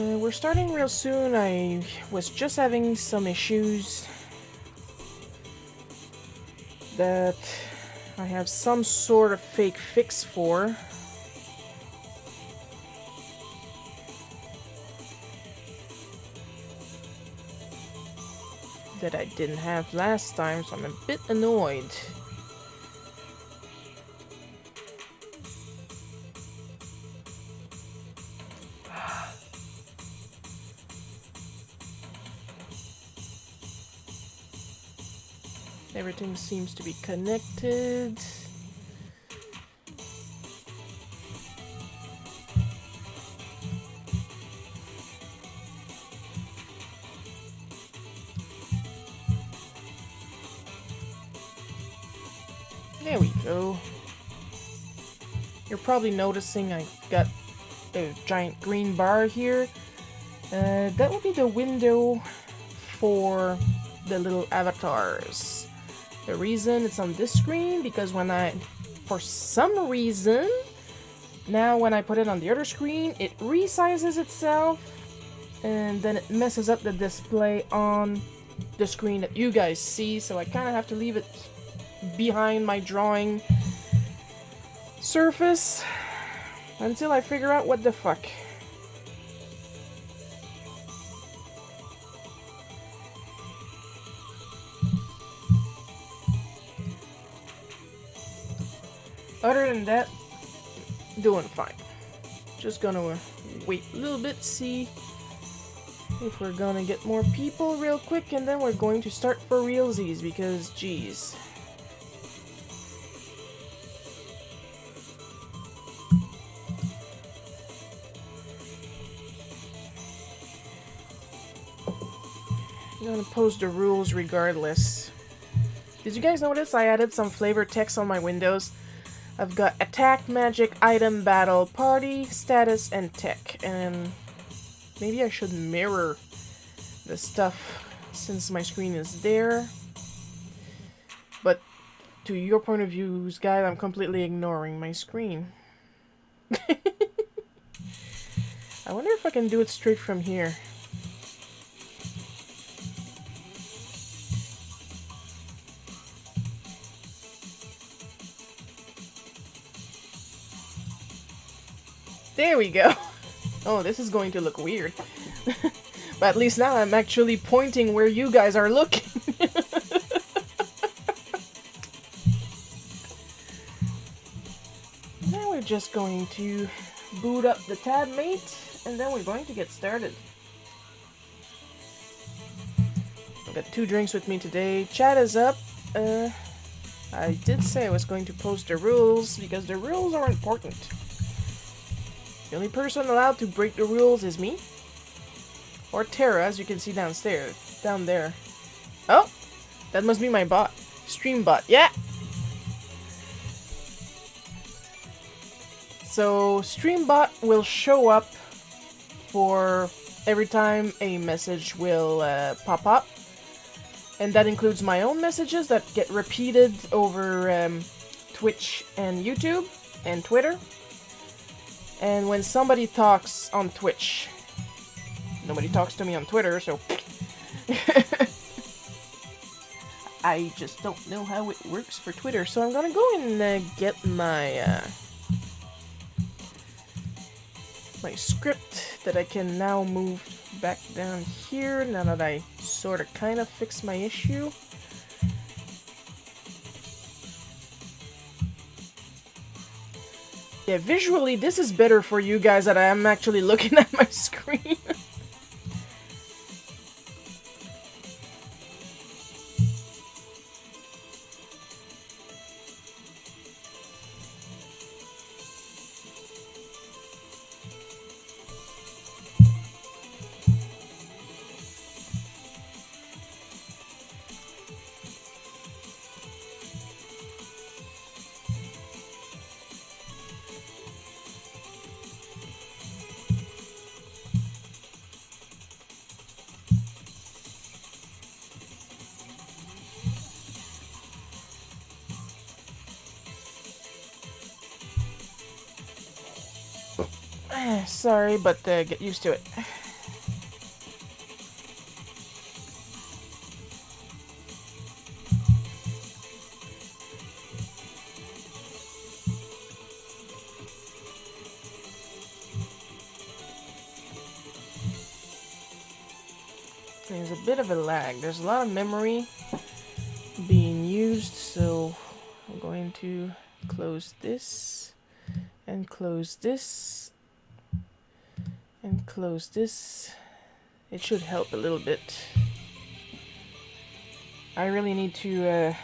We're starting real soon. I was just having some issues that I have some sort of fake fix for. That I didn't have last time, so I'm a bit annoyed. Everything seems to be connected. There we go. You're probably noticing I've got a giant green bar here. That will be the window for the little avatars. The reason it's on this screen, because for some reason, now when I put it on the other screen, it resizes itself, and then it messes up the display on the screen that you guys see, so I kind of have to leave it behind my drawing surface until I figure out what the fuck. Other than that, doing fine. Just gonna wait a little bit, see if we're gonna get more people real quick, and then we're going to start for realsies, because geez. I'm gonna post the rules regardless. Did you guys notice I added some flavor text on my windows? I've got attack, magic, item, battle, party, status, and tech. And maybe I should mirror the stuff since my screen is there. But to your point of view, guys, I'm completely ignoring my screen. I wonder if I can do it straight from here. There we go. Oh, this is going to look weird. But at least now I'm actually pointing where you guys are looking. Now we're just going to boot up the tab mate, and then we're going to get started. I've got 2 drinks with me today. Chat is up. I did say I was going to post the rules, because the rules are important. The only person allowed to break the rules is me. Or Tara, as you can see downstairs. Down there. Oh! That must be my bot. Stream bot. Yeah! So, stream bot will show up for every time a message will pop up. And that includes my own messages that get repeated over Twitch and YouTube and Twitter. And when somebody talks on Twitch, nobody talks to me on Twitter, so I just don't know how it works for Twitter. So I'm gonna go and get my my script that I can now move back down here now that I sort of kind of fixed my issue. Yeah, visually, this is better for you guys that I am actually looking at my screen. Sorry, but get used to it. There's a bit of a lag. There's a lot of memory being used, so I'm going to close this and close this and close this. It should help a little bit. I really need to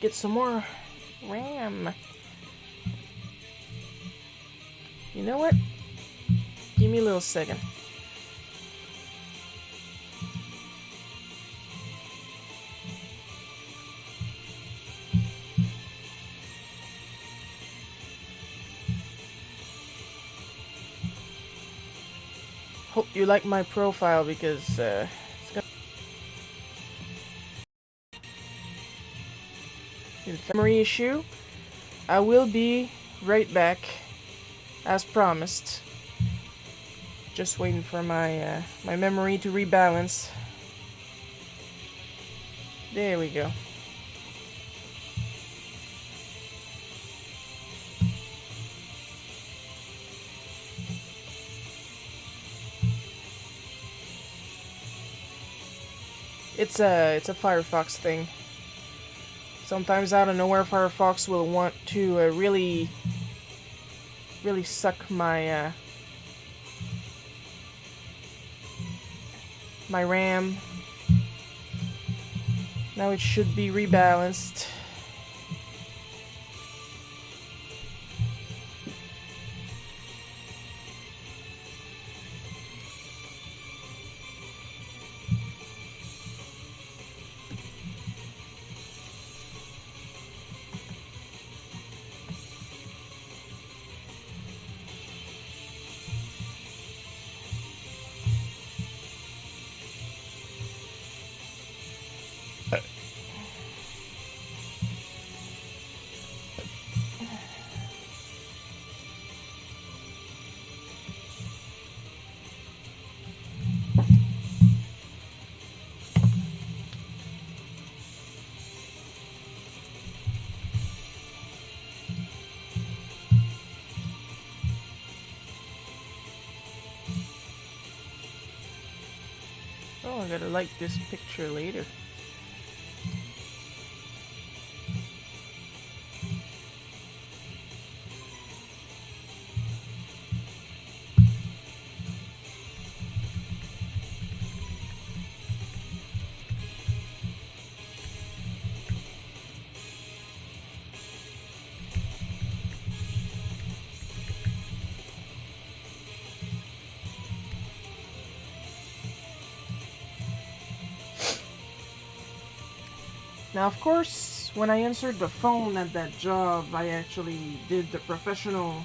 get some more RAM. You know what? Give me a little second. Hope you like my profile because it's gonna memory issue. I will be right back, as promised. Just waiting for my my memory to rebalance. There we go. It's a Firefox thing. Sometimes out of nowhere, Firefox will want to really suck my my RAM. Now it should be rebalanced. Oh, I gotta like this picture later. Now, of course, when I answered the phone at that job, I actually did the professional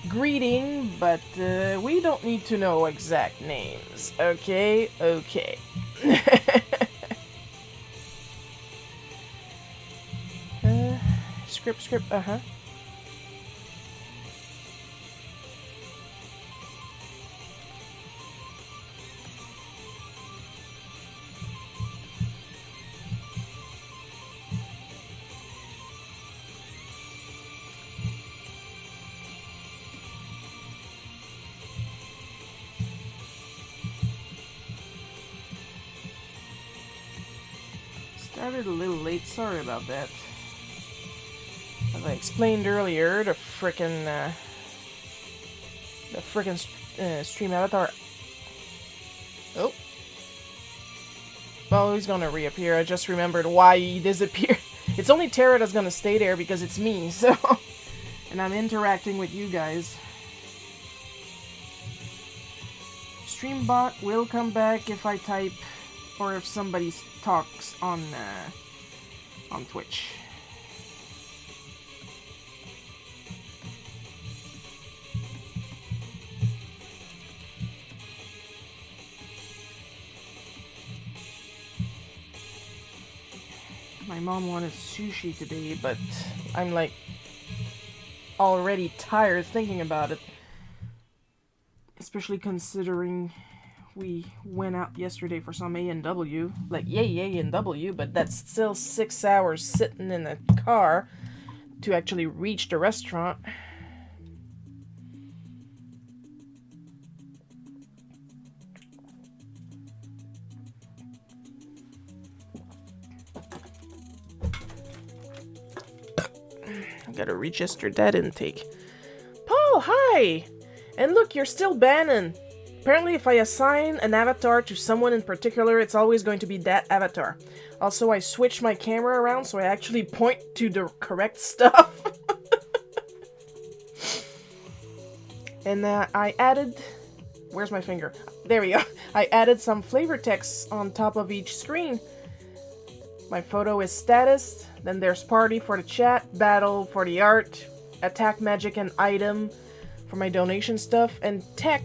greeting, but we don't need to know exact names. Okay? Okay. Script, uh-huh. Started a little late, sorry about that. As I explained earlier, the frickin' stream avatar. Oh. Well, he's gonna reappear. I just remembered why he disappeared. It's only Tara that's gonna stay there because it's me, so... And I'm interacting with you guys. Streambot will come back if I type or if somebody talks on Twitch. My mom wanted sushi today, but I'm like already tired thinking about it. Especially considering we went out yesterday for some A&W. Like, yay, A&W, but that's still 6 hours sitting in the car to actually reach the restaurant. I gotta register that intake. Paul, hi! And look, you're still banning. Apparently, if I assign an avatar to someone in particular, it's always going to be that avatar. Also, I switched my camera around so I actually point to the correct stuff. And I added... Where's my finger? There we go. I added some flavor text on top of each screen. My photo is status, then there's party for the chat, battle for the art, attack magic and item for my donation stuff, and tech,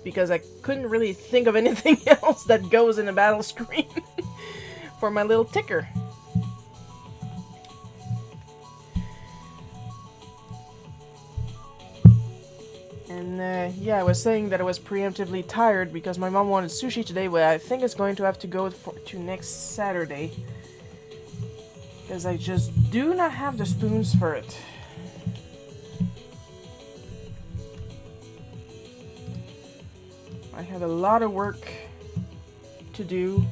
because I couldn't really think of anything else that goes in a battle screen for my little ticker. And yeah, I was saying that I was preemptively tired because my mom wanted sushi today, but I think it's going to have to go to next Saturday. Because I just do not have the spoons for it. I have a lot of work to do.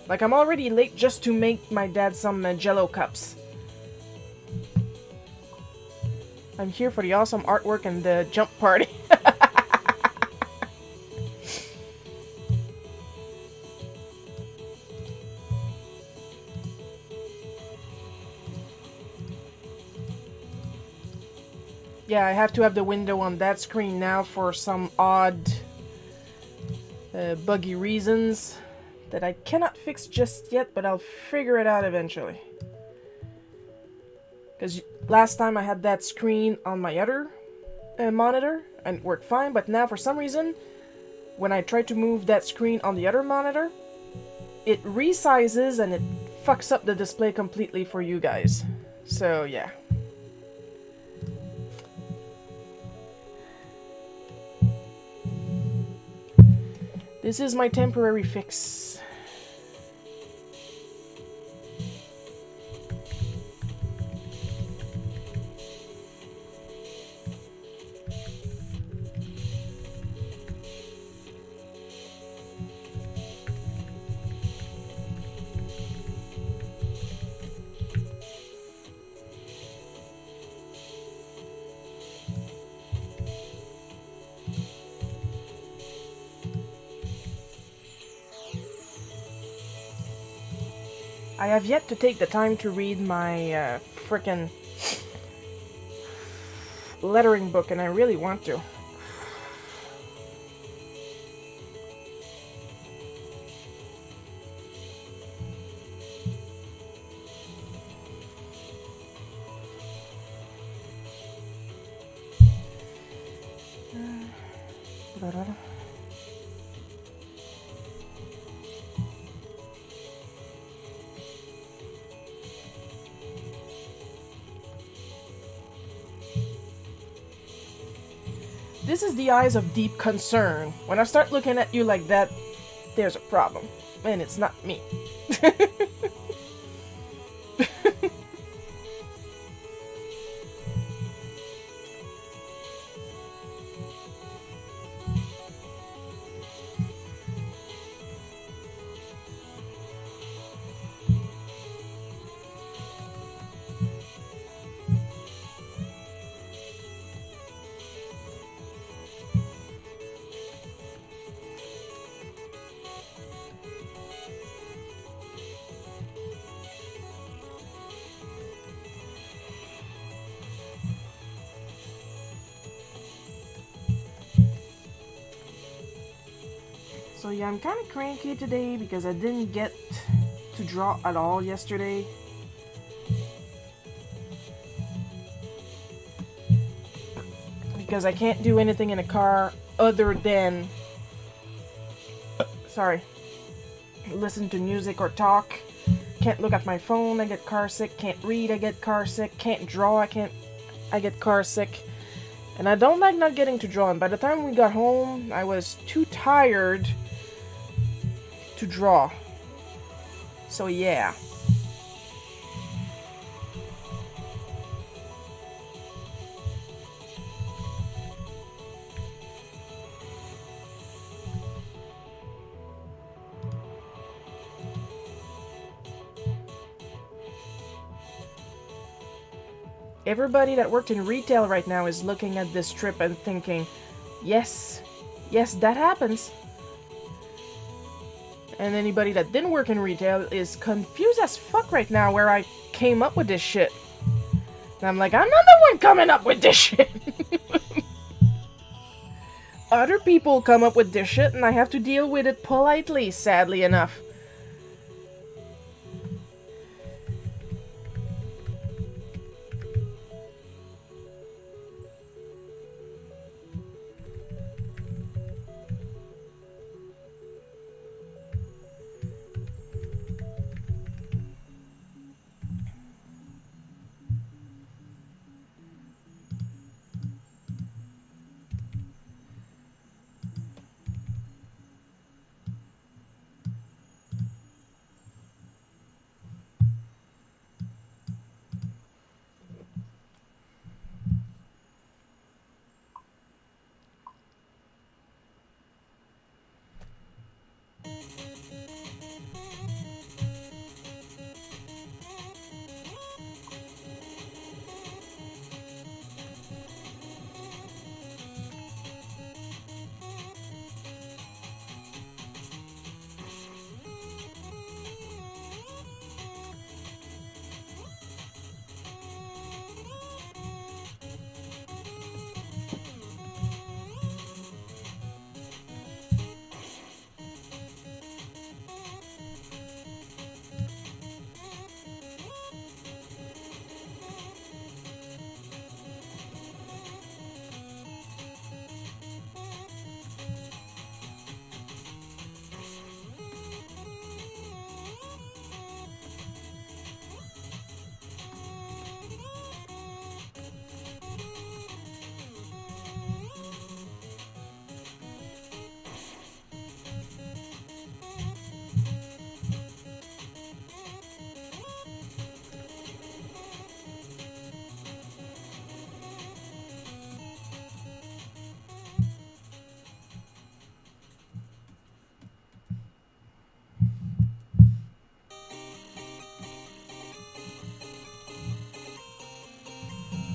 Like, I'm already late just to make my dad some Jello cups. I'm here for the awesome artwork and the jump party. Yeah, I have to have the window on that screen now for some odd, buggy reasons that I cannot fix just yet, but I'll figure it out eventually. Because last time I had that screen on my other monitor and it worked fine, but now for some reason, when I try to move that screen on the other monitor, it resizes and it fucks up the display completely for you guys. So yeah. This is my temporary fix. I have yet to take the time to read my frickin' lettering book, and I really want to. This is the eyes of deep concern. When I start looking at you like that, there's a problem. And it's not me. So yeah, I'm kind of cranky today because I didn't get to draw at all yesterday. Because I can't do anything in a car other than, listen to music or talk. Can't look at my phone, I get car sick. Can't read, I get car sick. Can't draw, I get car sick. And I don't like not getting to draw. And by the time we got home, I was too tired to draw. So yeah. Everybody that worked in retail right now is looking at this strip and thinking, yes, yes, that happens. And anybody that didn't work in retail is confused as fuck right now where I came up with this shit. And I'm like, I'm not the one coming up with this shit. Other people come up with this shit and I have to deal with it politely, sadly enough.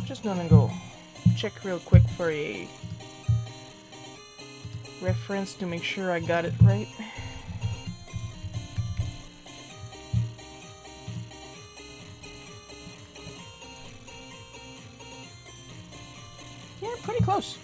Just gonna go check real quick for a reference to make sure I got it right. Yeah, pretty close.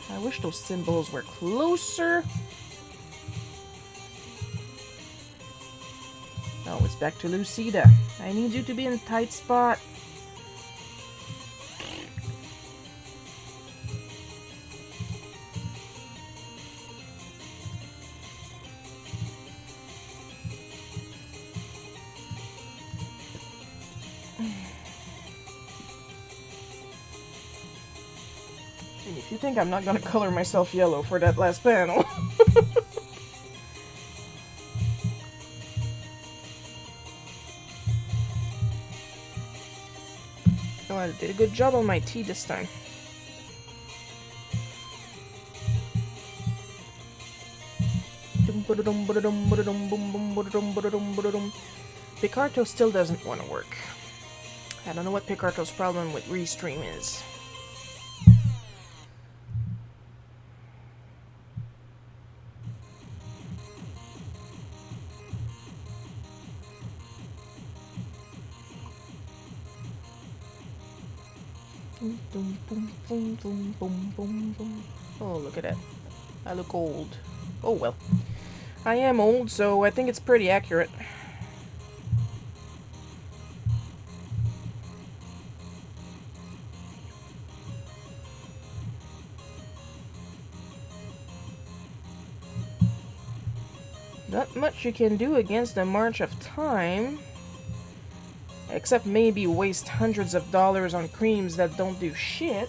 I wish those symbols were closer. Oh, it's back to Lucida. I need you to be in a tight spot. you think I'm not gonna color myself yellow for that last panel. Oh, I did a good job on my tea this time. Picarto still doesn't want to work. I don't know what Picarto's problem with Restream is. Oh, look at that. I look old. Oh well. I am old, so I think it's pretty accurate. Not much you can do against the march of time. Except maybe waste hundreds of dollars on creams that don't do shit.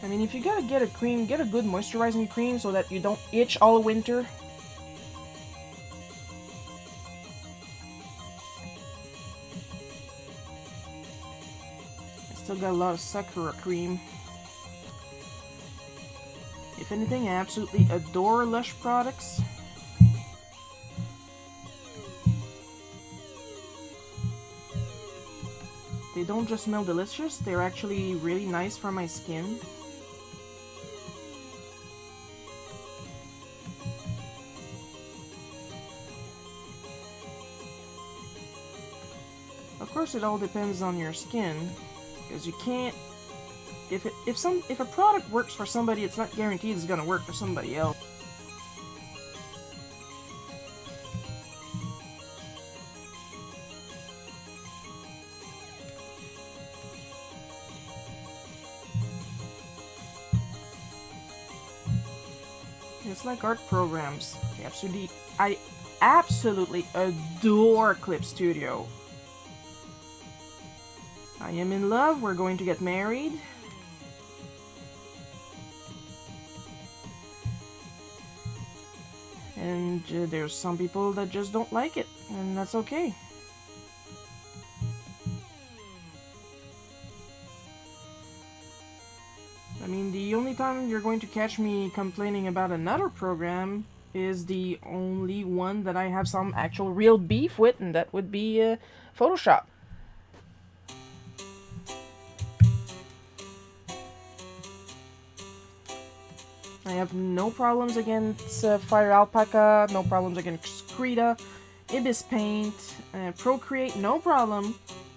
I mean, if you gotta get a cream, get a good moisturizing cream so that you don't itch all winter. I still got a lot of Sakura cream. If anything, I absolutely adore Lush products. They don't just smell delicious, they're actually really nice for my skin. Of course, it all depends on your skin, because you can't. If a product works for somebody, it's not guaranteed it's gonna work for somebody else. It's like art programs. I absolutely adore Clip Studio. I am in love, we're going to get married. And there's some people that just don't like it, and that's okay. I mean, the only time you're going to catch me complaining about another program is the only one that I have some actual real beef with, and that would be Photoshop. I have no problems against Fire Alpaca, no problems against Krita, Ibis Paint, Procreate, no problem,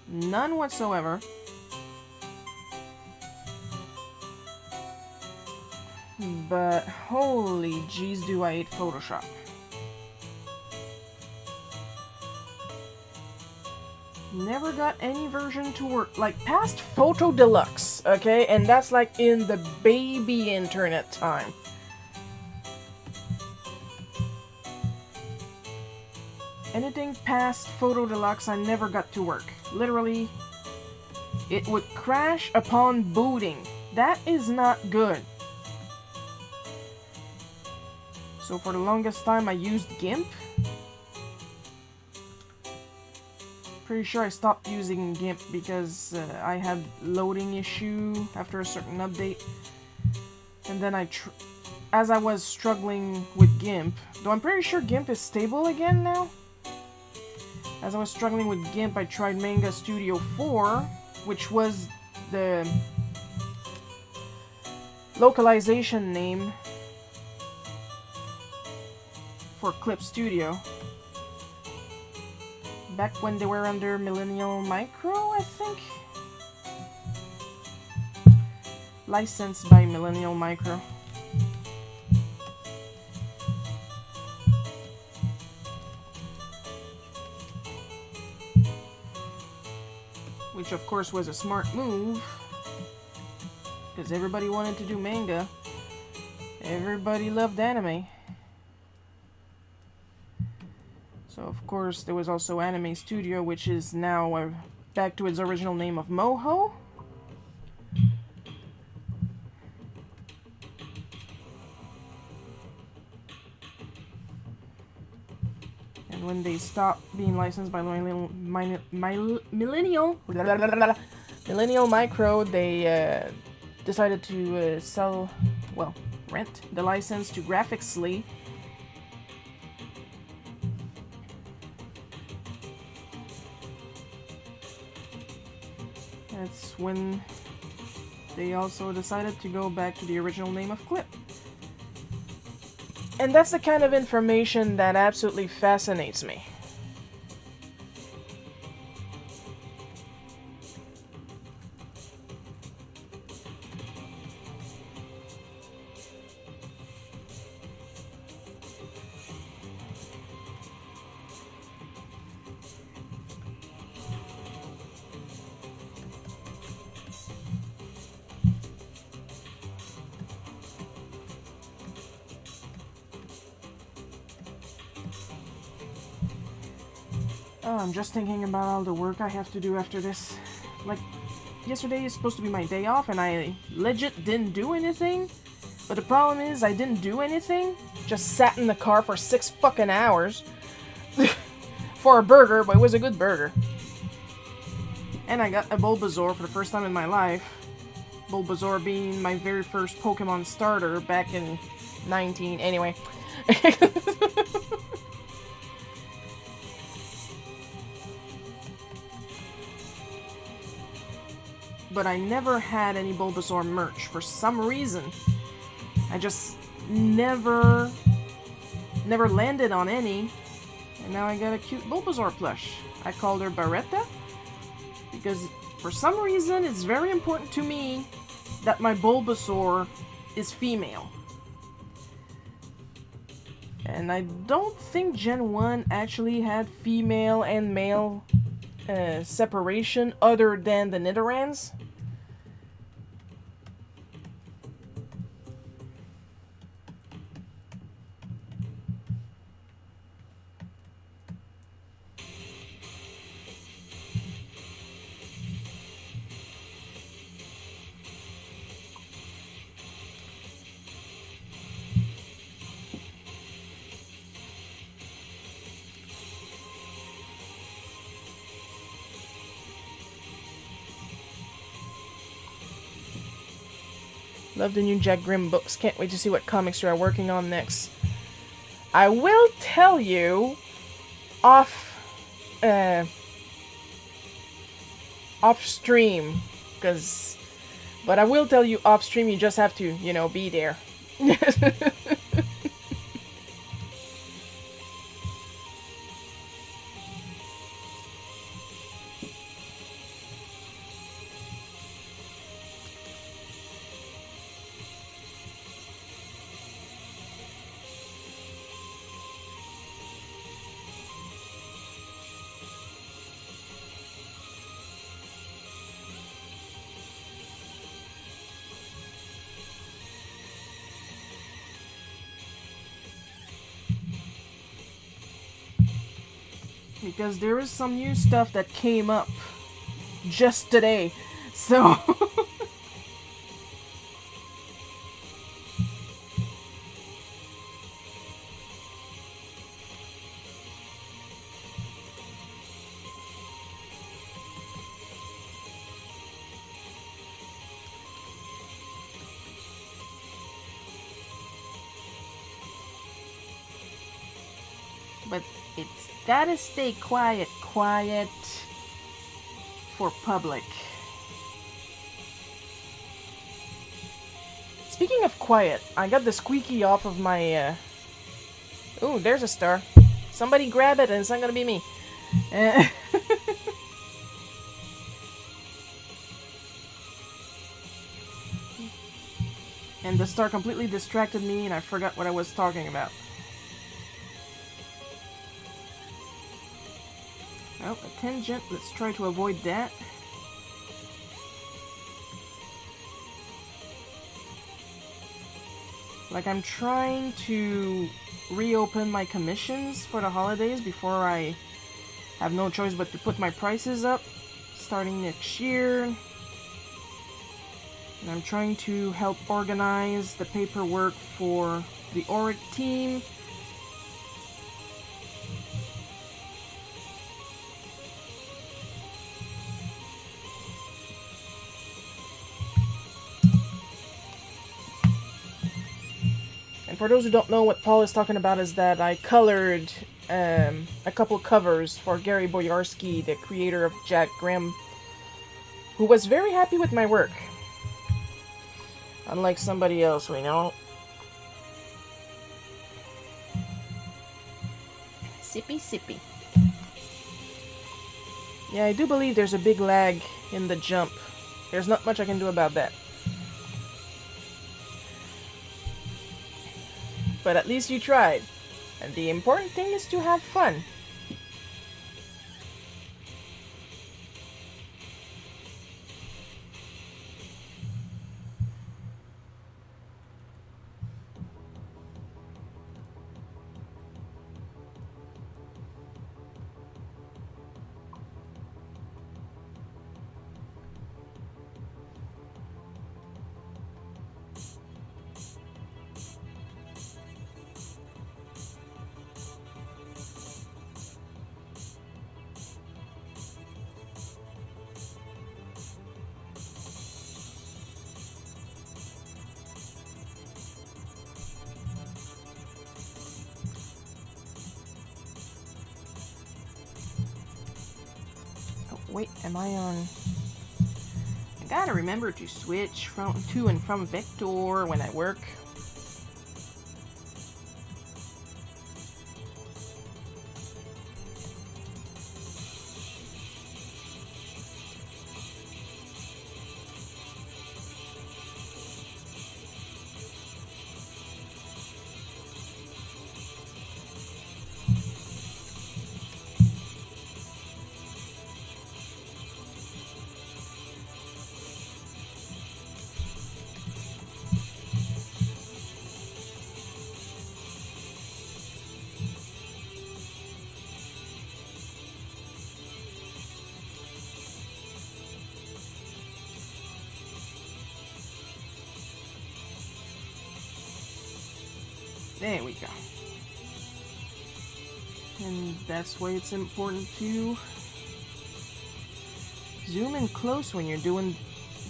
none whatsoever. But holy jeez, do I hate Photoshop. Never got any version to work, like past Photo Deluxe, okay? And that's like in the baby internet time. Anything past Photo Deluxe I never got to work. Literally, it would crash upon booting. That is not good. So for the longest time I used GIMP. Pretty sure I stopped using GIMP because I had loading issue after a certain update. And then as I was struggling with GIMP, though I'm pretty sure GIMP is stable again now. As I was struggling with GIMP, I tried Manga Studio 4, which was the localization name for Clip Studio. Back when they were under Millennial Micro, I think? Licensed by Millennial Micro. which of course was a smart move, because everybody wanted to do manga. Everybody loved anime. So of course there was also Anime Studio, which is now back to its original name of Moho. And when they stopped being licensed by Millennial Micro, they decided to rent the license to Graphicsly. That's when they also decided to go back to the original name of Clip. And that's the kind of information that absolutely fascinates me. Oh, I'm just thinking about all the work I have to do after this. Like, yesterday is supposed to be my day off, and I legit didn't do anything. But the problem is, I didn't do anything. Just sat in the car for 6 fucking hours. For a burger, but it was a good burger. And I got a Bulbasaur for the first time in my life. Bulbasaur being my very first Pokemon starter back in 19... Anyway. But I never had any Bulbasaur merch for some reason. I just never landed on any, and now I got a cute Bulbasaur plush. I called her Barretta because for some reason it's very important to me that my Bulbasaur is female. And I don't think Gen 1 actually had female and male separation other than the Nidorans. Love the new Jack Grimm books. Can't wait to see what comics you are working on next. I will tell you off stream, but I will tell you off stream. You just have to, you know, be there. Because there is some new stuff that came up just today, so... But it's gotta stay quiet for public. Speaking of quiet, I got the squeaky off of my, Ooh, there's a star. Somebody grab it and it's not gonna be me. And the star completely distracted me and I forgot what I was talking about. Oh, a tangent. Let's try to avoid that. Like, I'm trying to reopen my commissions for the holidays before I have no choice but to put my prices up starting next year. And I'm trying to help organize the paperwork for the Auric team. And for those who don't know, what Paul is talking about is that I colored a couple covers for Gary Boyarsky, the creator of Jack Graham, who was very happy with my work. Unlike somebody else we know. Sippy sippy. Yeah, I do believe there's a big lag in the jump. There's not much I can do about that. But at least you tried. And the important thing is to have fun. Wait, am I on... I gotta remember to switch from to and from Vector when I work. There we go. And that's why it's important to zoom in close when you're doing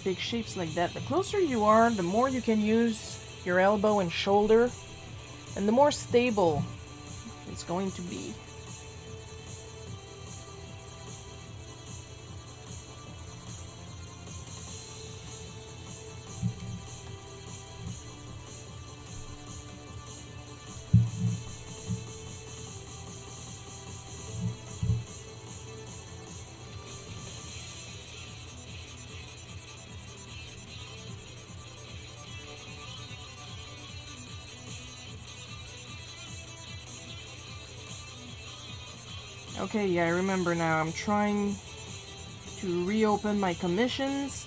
big shapes like that. The closer you are, the more you can use your elbow and shoulder, and the more stable it's going to be. Okay, yeah, I remember now. I'm trying to reopen my commissions.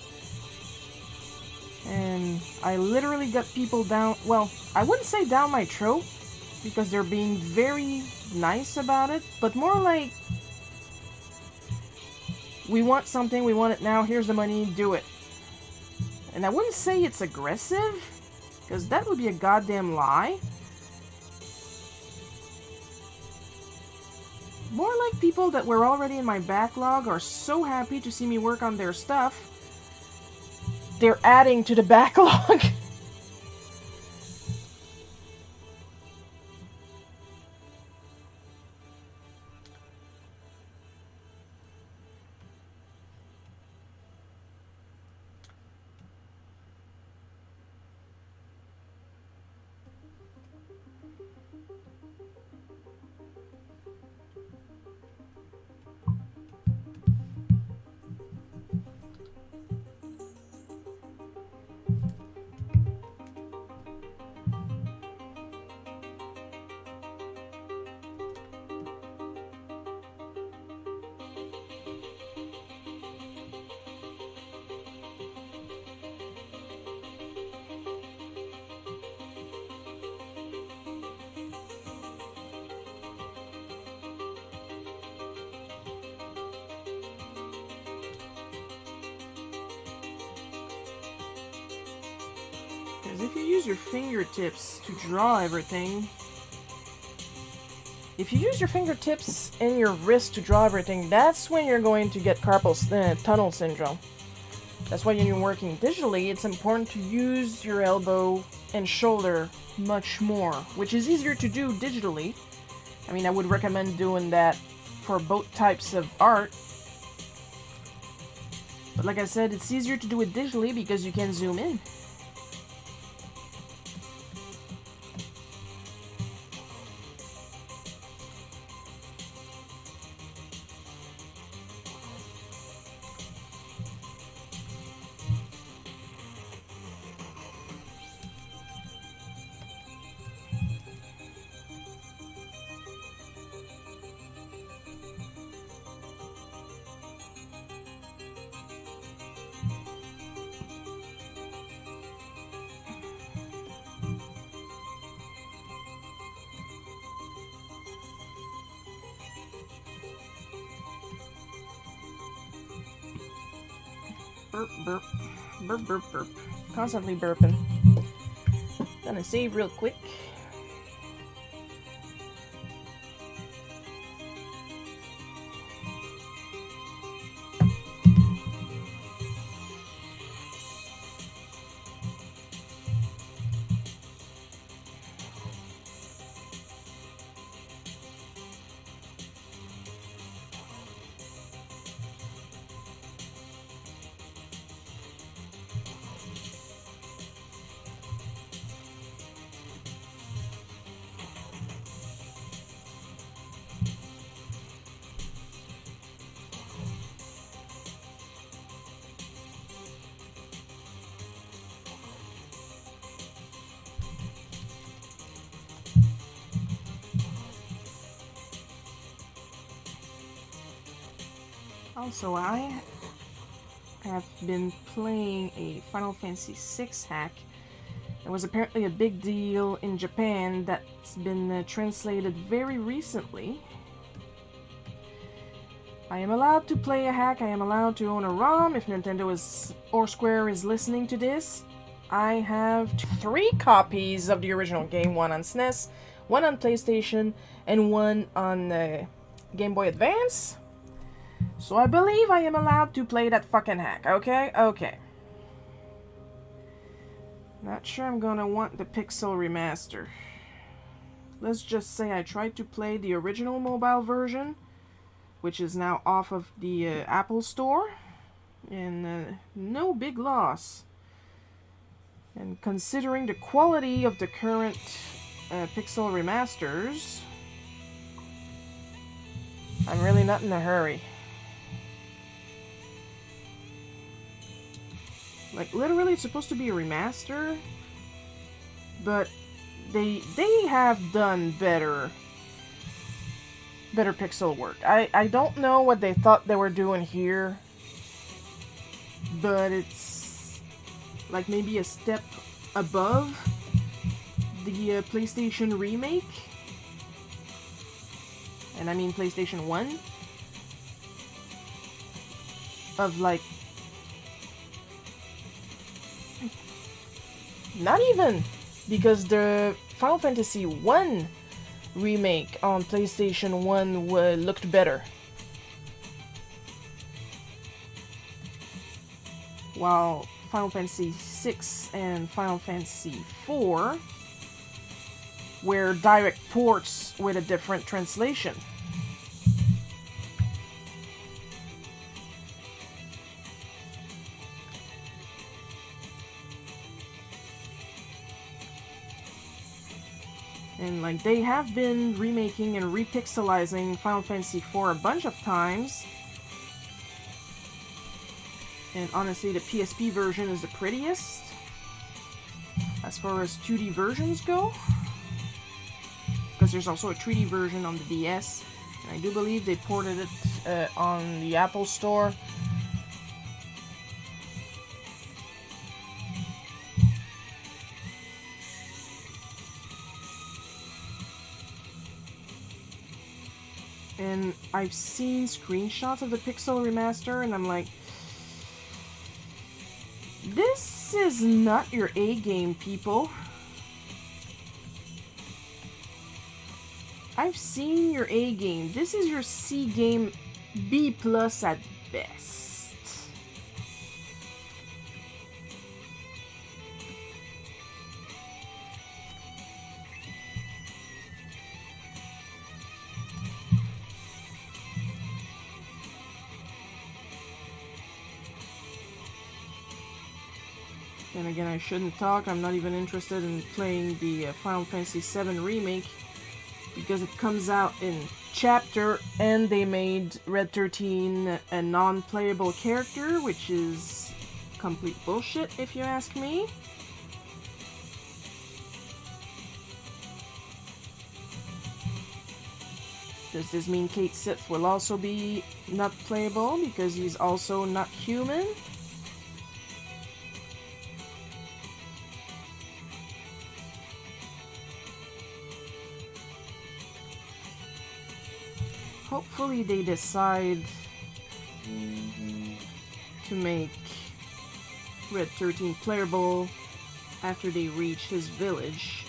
And I literally got people down... Well, I wouldn't say down my throat, because they're being very nice about it. But more like, we want something, we want it now, here's the money, do it. And I wouldn't say it's aggressive, because that would be a goddamn lie. More like people that were already in my backlog are so happy to see me work on their stuff, they're adding to the backlog. Because if you use your fingertips to draw everything... If you use your fingertips and your wrist to draw everything, that's when you're going to get carpal tunnel syndrome. That's why when you're working digitally, it's important to use your elbow and shoulder much more, which is easier to do digitally. I mean, I would recommend doing that for both types of art. But like I said, it's easier to do it digitally because you can zoom in. Burp, burp, burp, burp, burp. Constantly burping. Gonna save real quick. Also, I have been playing a Final Fantasy VI hack. It was apparently a big deal in Japan that's been translated very recently. I am allowed to play a hack, I am allowed to own a ROM if Nintendo or Square is listening to this. I have 3 copies of the original game, one on SNES, one on PlayStation, and one on Game Boy Advance. So I believe I am allowed to play that fucking hack, okay? Okay. Not sure I'm gonna want the Pixel Remaster. Let's just say I tried to play the original mobile version, which is now off of the Apple Store, and no big loss. And considering the quality of the current Pixel Remasters, I'm really not in a hurry. Like, literally, it's supposed to be a remaster, but they have done better pixel work. I don't know what they thought they were doing here, but it's like maybe a step above the PlayStation remake, and I mean PlayStation 1, of like, not even, because the Final Fantasy 1 remake on PlayStation 1 looked better. While Final Fantasy 6 and Final Fantasy 4 were direct ports with a different translation. And like, they have been remaking and repixelizing Final Fantasy IV a bunch of times. And honestly, the PSP version is the prettiest as far as 2D versions go. Because there's also a 3D version on the DS. And I do believe they ported it on the Apple Store. And I've seen screenshots of the Pixel Remaster, and I'm like, this This is not your A game, people. I've seen your A game. This is your C game, B plus at best. And again, I shouldn't talk. I'm not even interested in playing the Final Fantasy VII Remake because it comes out in chapter and they made Red 13 a non-playable character, which is complete bullshit if you ask me. Does this mean Kate Sith will also be not playable because he's also not human? Hopefully they decide to make Red 13 playable after they reach his village.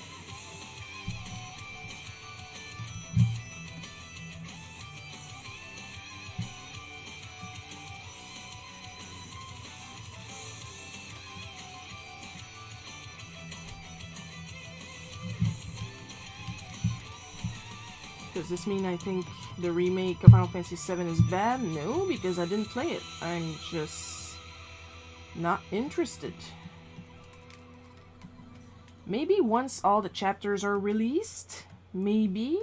Does this mean I think the remake of Final Fantasy VII is bad? No, because I didn't play it. I'm just not interested. Maybe once all the chapters are released? Maybe?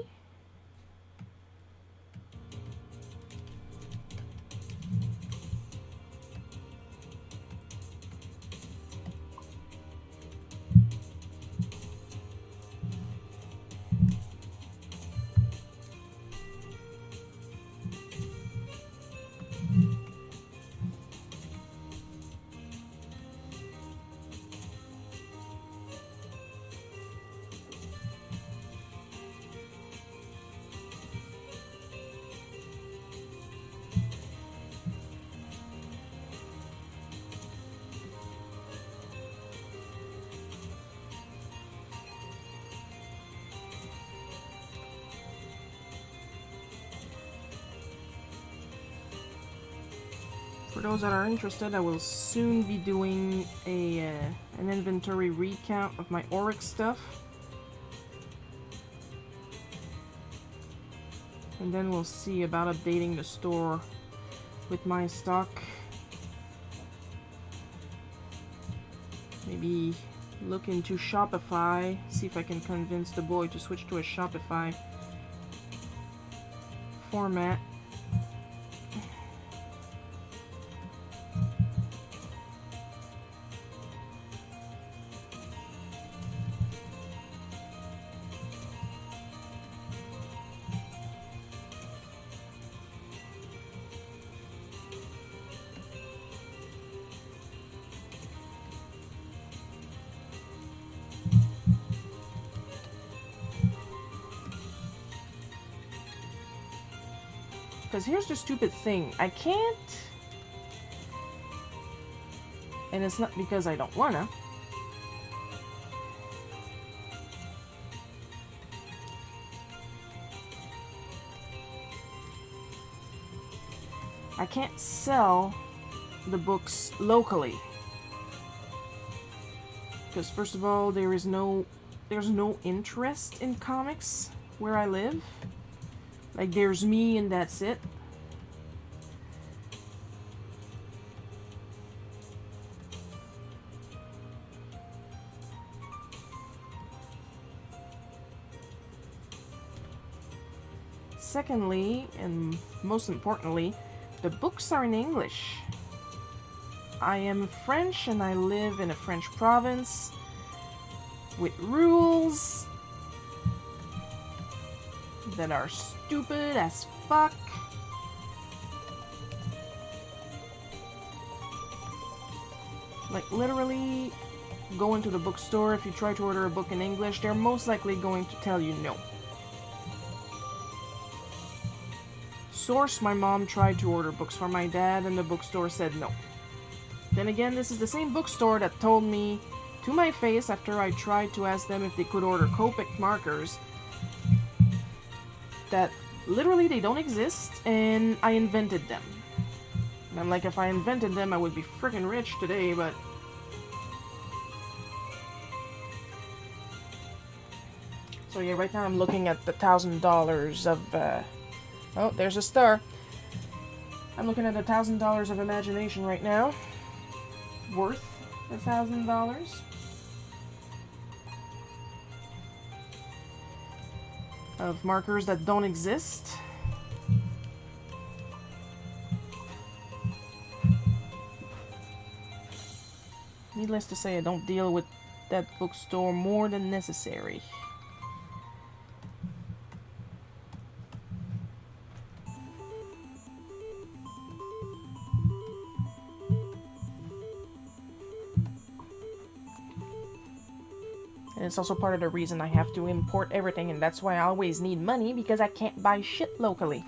For those that are interested, I will soon be doing an inventory recount of my Oryx stuff. And then we'll see about updating the store with my stock. Maybe look into Shopify, see if I can convince the boy to switch to a Shopify format. Because here's the stupid thing. I can't... And it's not because I don't wanna. I can't sell the books locally. Because first of all, there's no interest in comics where I live. Like, there's me and that's it. Secondly, and most importantly, the books are in English. I am French and I live in a French province with rules that are stupid as fuck. Like, literally, go into the bookstore. If you try to order a book in English, they're most likely going to tell you no. Source, my mom tried to order books for my dad and the bookstore said no. Then again, this is the same bookstore that told me to my face after I tried to ask them if they could order Copic markers that literally they don't exist and I invented them. And I'm like, if I invented them, I would be freaking rich today, but... So yeah, right now I'm looking at the $1,000 of, oh, there's a star. I'm looking at $1,000 of imagination right now. Worth $1,000. Of markers that don't exist. Needless to say, I don't deal with that bookstore more than necessary. And it's also part of the reason I have to import everything, and that's why I always need money, because I can't buy shit locally.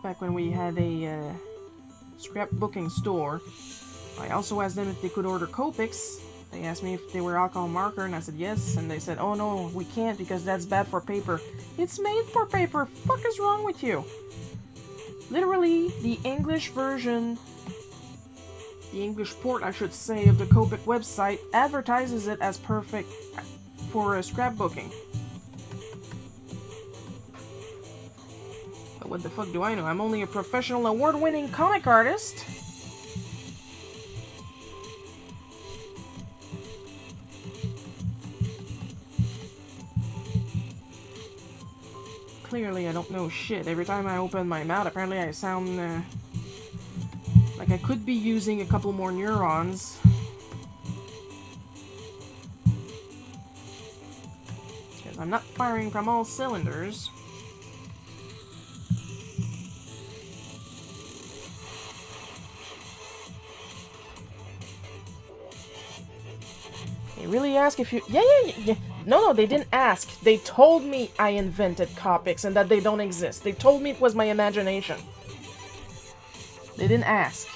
Back when we had a scrapbooking store, I also asked them if they could order Copics. They asked me if they were alcohol marker, and I said yes, and they said, oh no, we can't because that's bad for paper. It's made for paper! Fuck is wrong with you? Literally, the English version, the English port, I should say, of the Copic website advertises it as perfect for scrapbooking. But what the fuck do I know? I'm only a professional award-winning comic artist. Clearly, I don't know shit. Every time I open my mouth, apparently I sound like I could be using a couple more neurons. Because I'm not firing from all cylinders. They really ask if you... Yeah. No, they didn't ask. They told me I invented Copics and that they don't exist. They told me it was my imagination. They didn't ask.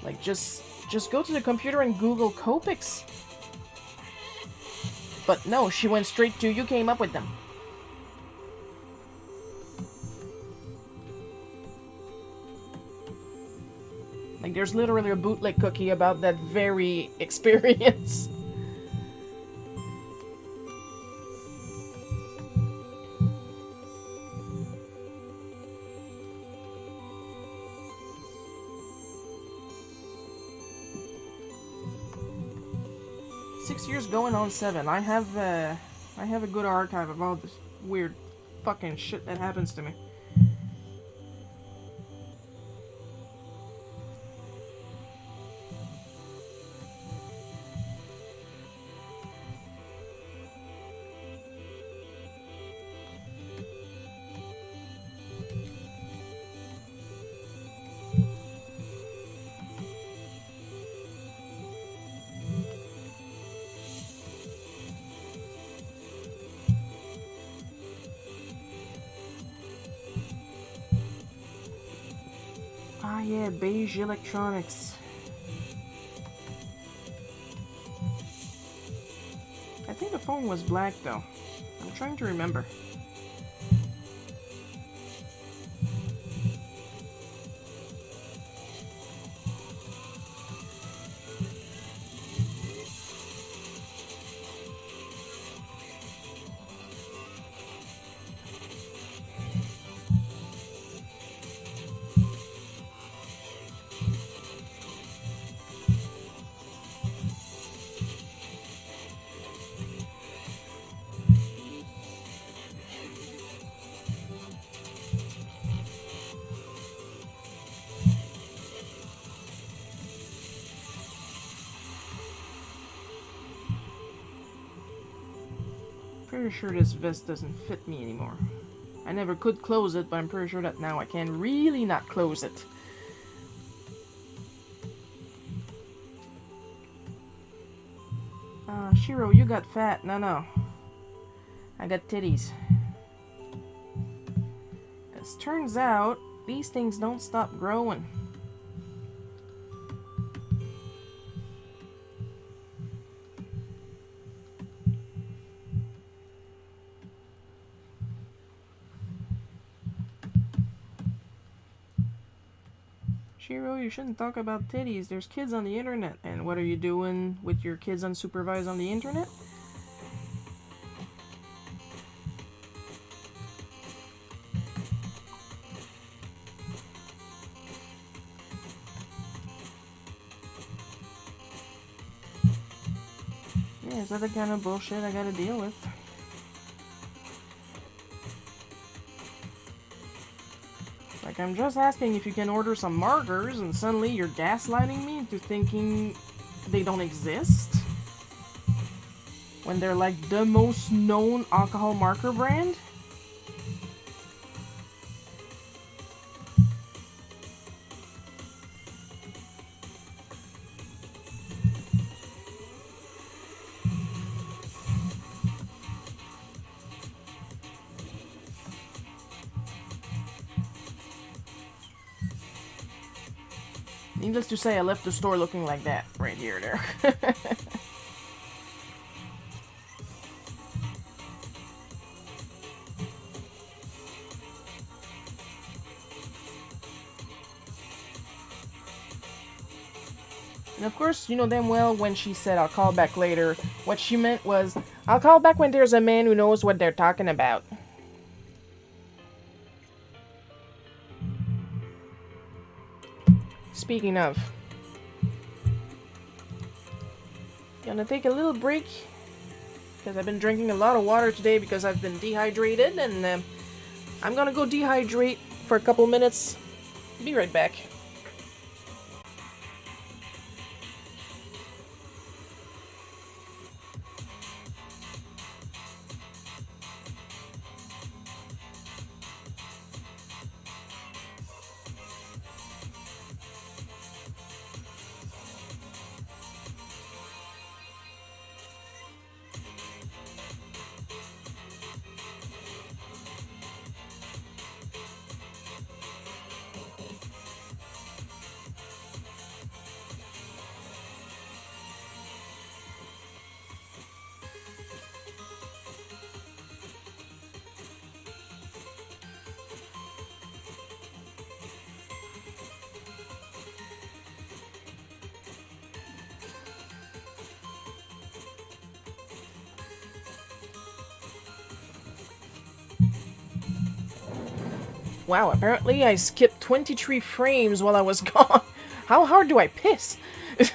Like, just go to the computer and Google Copics. But no, she went straight to, you came up with them. Like, there's literally a bootleg cookie about that very experience. Six years going on 7. I have a good archive of all this weird fucking shit that happens to me. Ah yeah, beige electronics. I think the phone was black though. I'm trying to remember. Pretty sure this vest doesn't fit me anymore. I never could close it, but I'm pretty sure that now I can really not close it. Shiro, you got fat. No. I got titties. Because turns out, these things don't stop growing. Shiro, you shouldn't talk about titties. There's kids on the internet. And what are you doing with your kids unsupervised on the internet? Yeah, is that the kind of bullshit I gotta deal with? Like, I'm just asking if you can order some markers, and suddenly you're gaslighting me into thinking they don't exist? When they're like the most known alcohol marker brand? Needless to say, I left the store looking like that right here there. And of course, you know damn well when she said I'll call back later, what she meant was, I'll call back when there's a man who knows what they're talking about. Speaking of, gonna take a little break because I've been drinking a lot of water today because I've been dehydrated, and I'm gonna go dehydrate for a couple minutes. Be right back. Wow, apparently I skipped 23 frames while I was gone. How hard do I piss? And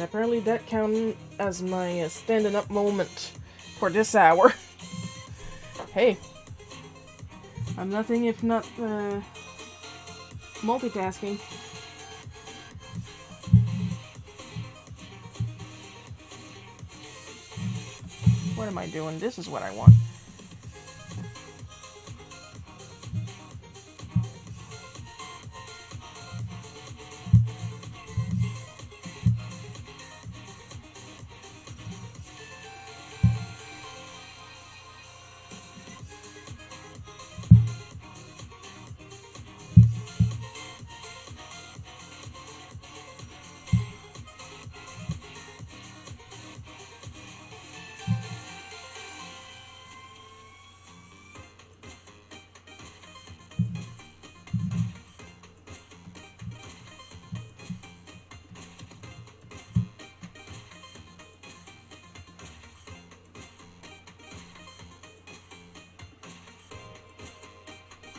apparently that counted as my standing up moment for this hour. Hey, I'm nothing if not multitasking. What am I doing? This is what I want.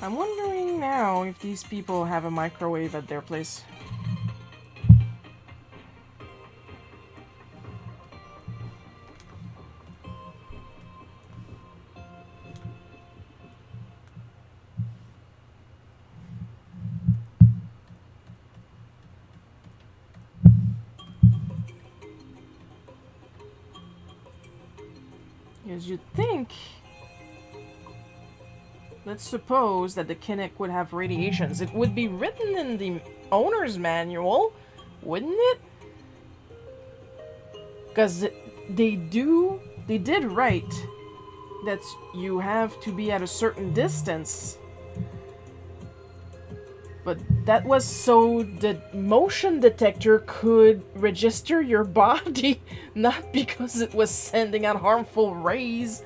I'm wondering now if these people have a microwave at their place. Because you'd think... Let's suppose that the Kinect would have radiations. It would be written in the owner's manual, wouldn't it? Because they did write that you have to be at a certain distance. But that was so the motion detector could register your body, not because it was sending out harmful rays.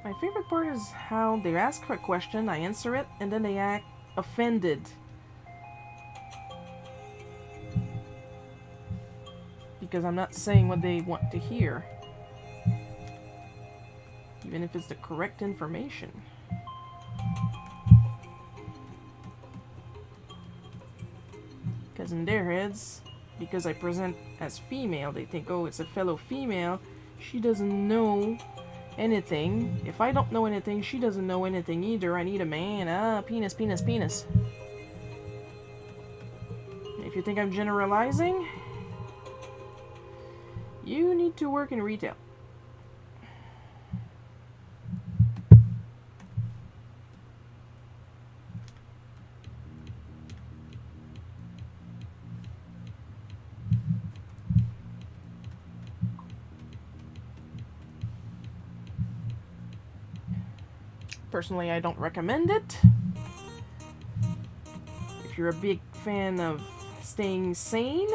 My favorite part is how they ask for a question, I answer it, and then they act offended. Because I'm not saying what they want to hear. Even if it's the correct information. Because in their heads, because I present as female, they think, oh, it's a fellow female, she doesn't know anything. If I don't know anything, she doesn't know anything either. I need a man. Ah, penis, penis, penis. If you think I'm generalizing, you need to work in retail. Personally, I don't recommend it. If you're a big fan of staying sane,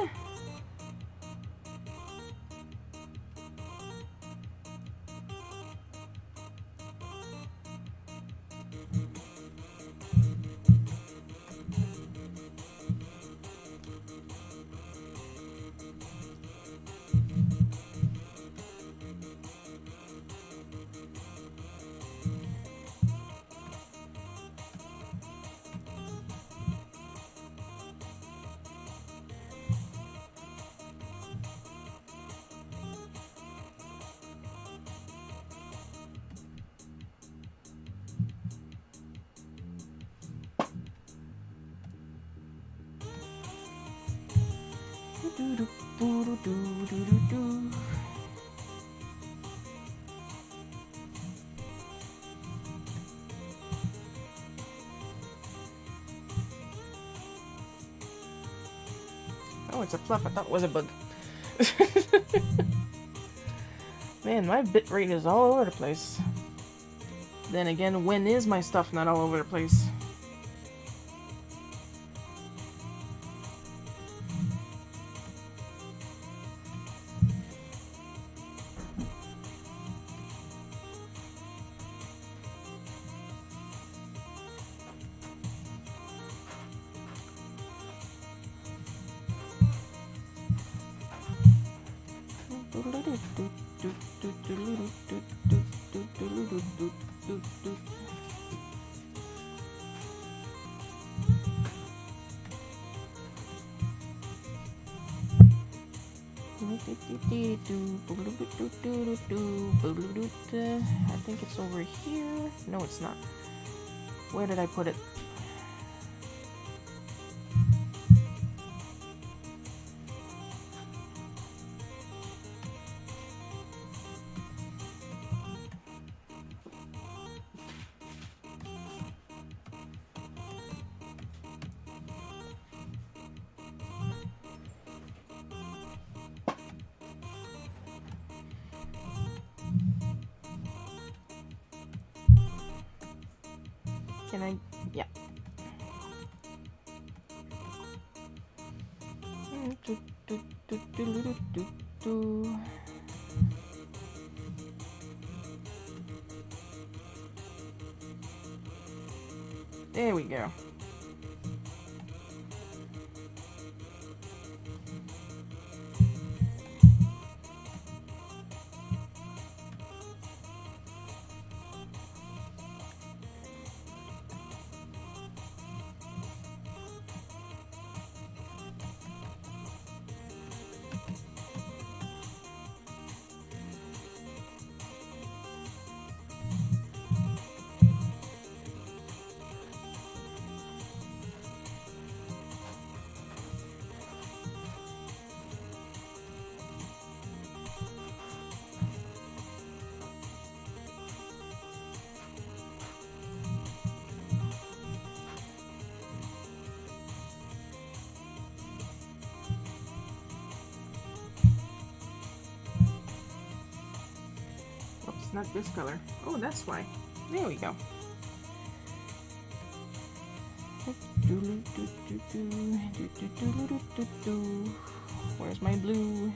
oh, it's a fluff. I thought it was a bug. Man, my bitrate is all over the place. Then again, when is my stuff not all over the place? I think it's over here. No, it's not. Where did I put it? Can I? Yeah. There we go. Oops, not this color. Oh, that's why. There we go. Where's my blue?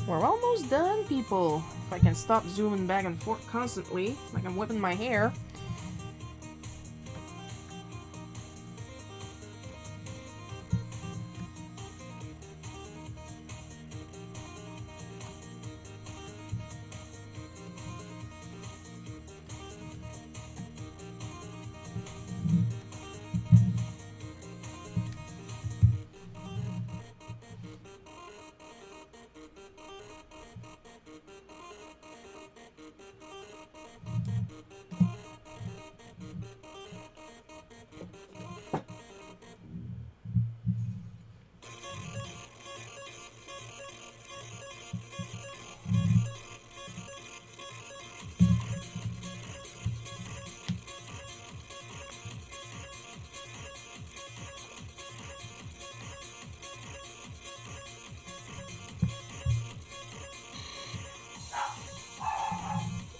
We're almost done, people. If I can stop zooming back and forth constantly, like I'm whipping my hair.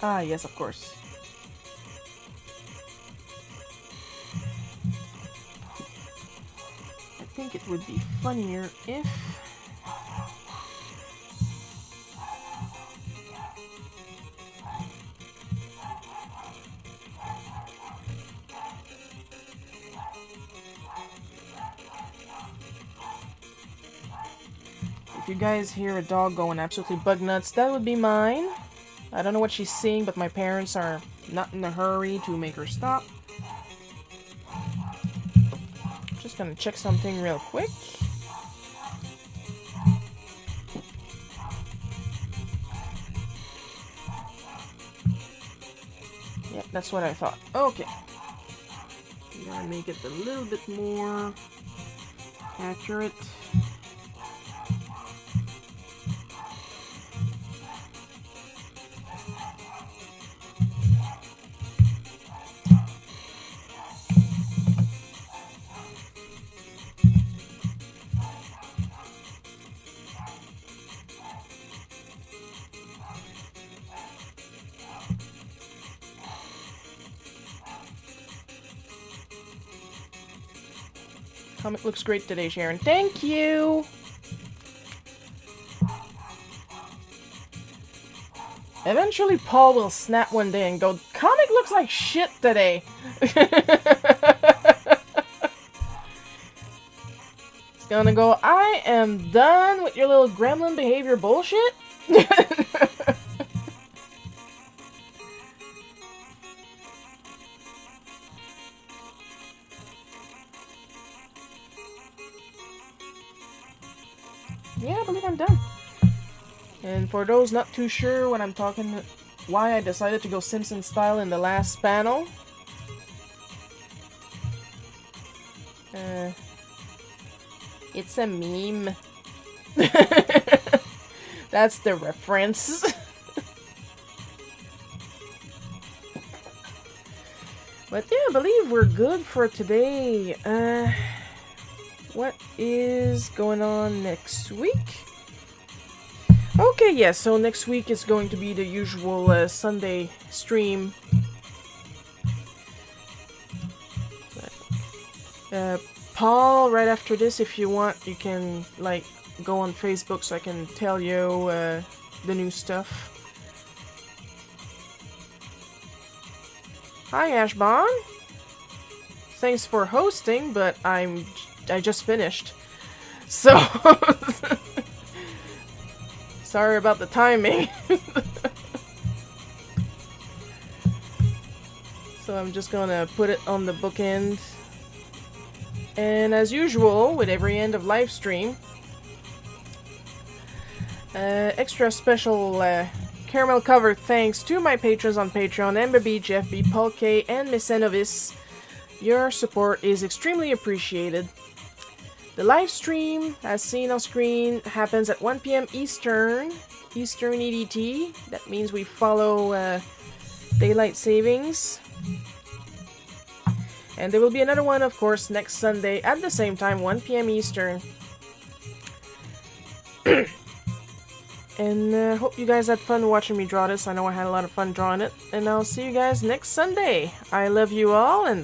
Ah, yes, of course. I think it would be funnier if... If you guys hear a dog going absolutely bug nuts, that would be mine. I don't know what she's seeing, but my parents are not in a hurry to make her stop. Just gonna check something real quick. Yep, that's what I thought. Okay. Gotta make it a little bit more accurate. Comic looks great today, Sharon. Thank you! Eventually Paul will snap one day and go, comic looks like shit today. It's gonna go, I am done with your little gremlin behavior bullshit. yeah, I believe I'm done. And for those not too sure what I'm talking, why I decided to go Simpson style in the last panel, it's a meme. That's the reference. But yeah, I believe we're good for today. What is going on next week? Okay, yeah, so next week is going to be the usual Sunday stream. Paul, right after this, if you want, you can, like, go on Facebook so I can tell you the new stuff. Hi, Ashbon. Thanks for hosting, but I just finished. So, sorry about the timing. So I'm just gonna put it on the bookend. And as usual, with every end of live stream, extra special caramel cover thanks to my patrons on Patreon, Amber B, Jeff B, Paul K, and Miss Enovis. Your support is extremely appreciated. The live stream, as seen on screen, happens at 1 PM Eastern EDT. That means we follow daylight savings. And there will be another one, of course, next Sunday at the same time, 1 PM Eastern. And hope you guys had fun watching me draw this. I know I had a lot of fun drawing it. And I'll see you guys next Sunday. I love you all, and